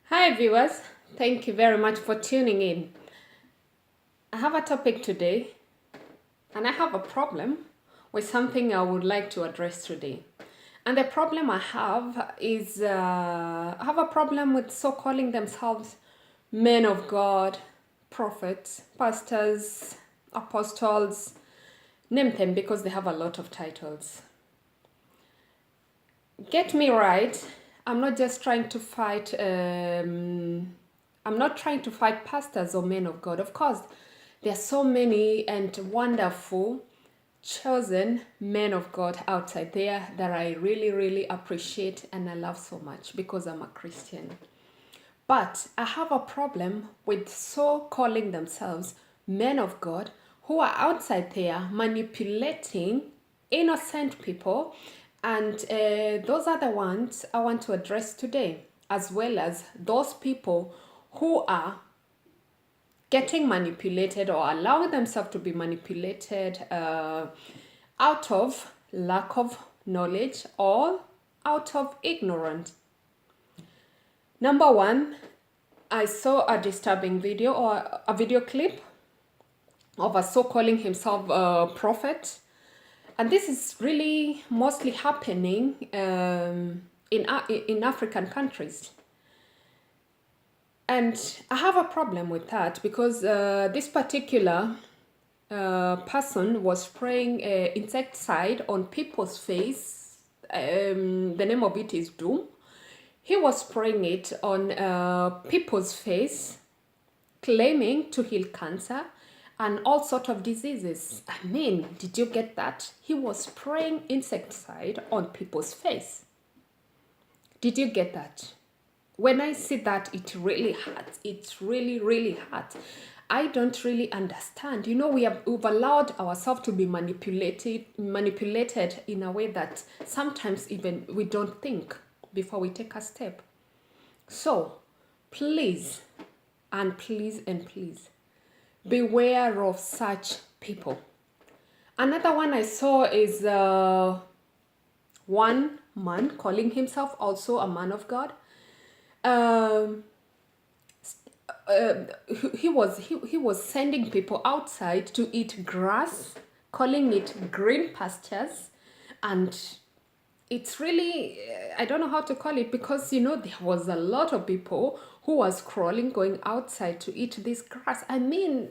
Hi, viewers. Thank you very much for tuning in. I have a topic today, and I have a problem with something I would like to address today. And the problem I have is I have a problem with so calling themselves men of God, prophets, pastors, apostles, name them because they have a lot of titles. Get me right, I'm not just trying to fight I'm not trying to fight pastors or men of God. Of course, there are so many and wonderful chosen men of God outside there that I really, really appreciate and I love so much because I'm a Christian. But I have a problem with so calling themselves men of God who are outside there manipulating innocent people. And those are the ones I want to address today, as well as those people who are getting manipulated or allowing themselves to be manipulated out of lack of knowledge or out of ignorance. Number one, I saw a disturbing video or a video clip of a so calling himself a prophet. And this is really mostly happening in African countries. And I have a problem with that because this particular person was spraying insecticide on people's face. The name of it is Doom. He was spraying it on people's face, claiming to heal cancer and all sort of diseases. I mean, did you get that? He was spraying insecticide on people's face. Did you get that? When I see that, it really hurts. It really, really hurts. I don't really understand. You know, we've allowed ourselves to be manipulated in a way that sometimes even we don't think before we take a step. So, please, and please, and please, beware of such people. Another one I saw is one man calling himself also a man of God. Um, he was sending people outside to eat grass, calling it green pastures, and it's really I don't know how to call it because you know there was a lot of people who was crawling going outside to eat this grass. I mean,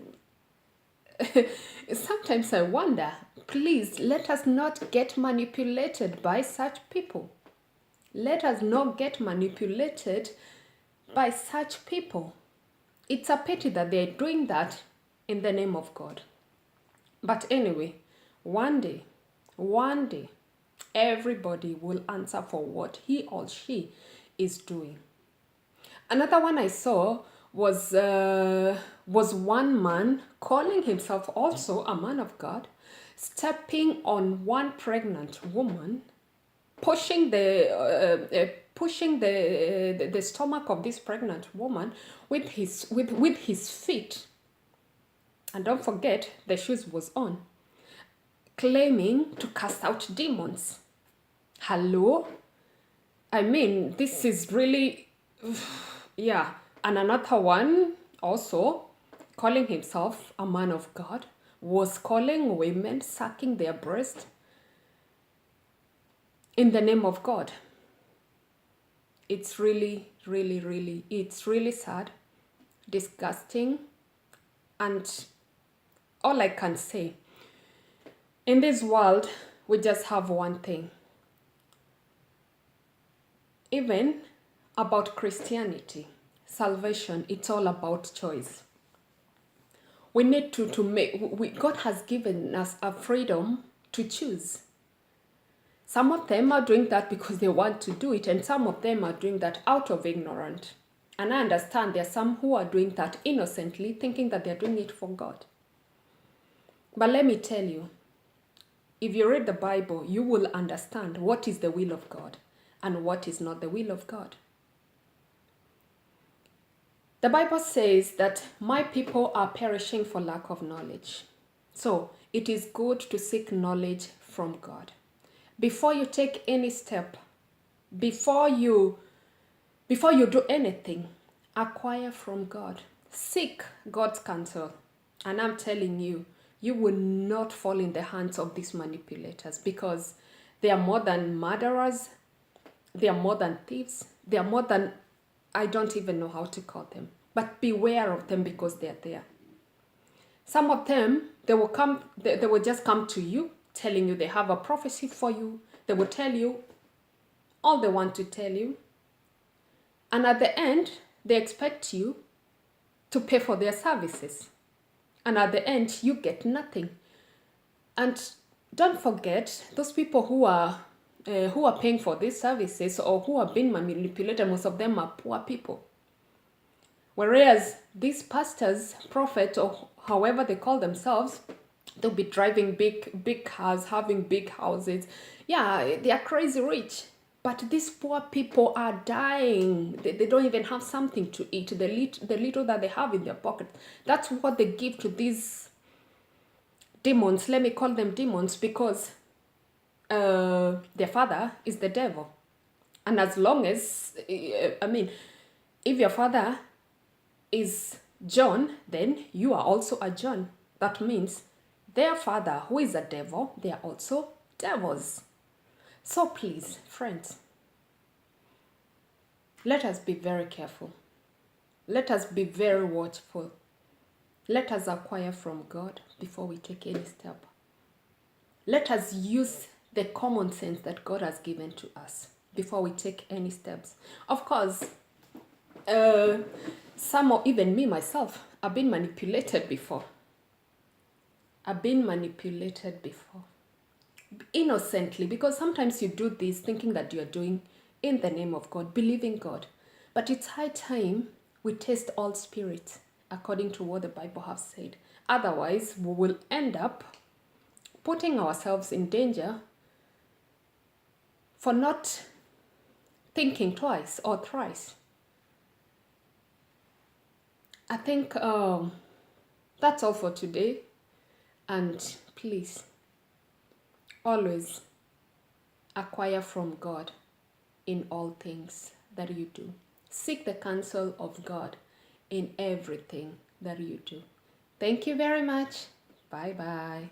sometimes I wonder, please let us not get manipulated by such people. Let us not get manipulated by such people. It's a pity that they're doing that in the name of God. But anyway, one day, everybody will answer for what he or she is doing. Another one I saw was one man calling himself also a man of God, stepping on one pregnant woman, pushing the stomach of this pregnant woman with his feet, and don't forget the shoes was on, claiming to cast out demons. Hello? I mean, this is really yeah. And another one also calling himself a man of God was calling women sucking their breast in the name of God. It's really, really, really, it's really sad, disgusting, and all I can say, in this world, we just have one thing. Even about Christianity, salvation, it's all about choice. We need to make, God has given us a freedom to choose. Some of them are doing that because they want to do it, and some of them are doing that out of ignorance. And I understand there are some who are doing that innocently, thinking that they're doing it for God. But let me tell you, if you read the Bible, you will understand what is the will of God and what is not the will of God. The Bible says that my people are perishing for lack of knowledge. So it is good to seek knowledge from God. Before you take any step, before you do anything, Acquire from God. Seek God's counsel. And I'm telling you, you will not fall in the hands of these manipulators, because they are more than murderers, they are more than thieves, they are more than, I don't even know how to call them. But beware of them, because they are there. Some of them, they will just come to you telling you they have a prophecy for you. They will tell you all they want to tell you. And at the end, they expect you to pay for their services. And at the end, you get nothing. And don't forget, those people who are paying for these services, or who are being manipulated, most of them are poor people. Whereas these pastors, prophets, or however they call themselves, they'll be driving big cars, having big houses. Yeah, they are crazy rich. But these poor people are dying. They don't even have something to eat. The little that they have in their pocket, that's what they give to these demons. Let me call them demons, because their father is the devil. And as long as, if your father is John, then you are also a John. That means their father, who is a devil, they are also devils. So please, friends, let us be very careful. Let us be very watchful. Let us acquire from God before we take any step. Let us use the common sense that God has given to us before we take any steps. Of course, some, or even me myself, I've been manipulated before. I've been manipulated before. Innocently, because sometimes you do this thinking that you're doing in the name of God, believing God. But it's high time we test all spirits according to what the Bible has said. Otherwise, we will end up putting ourselves in danger for not thinking twice or thrice. I think that's all for today. And please, always acquire from God in all things that you do. Seek the counsel of God in everything that you do. Thank you very much. Bye-bye.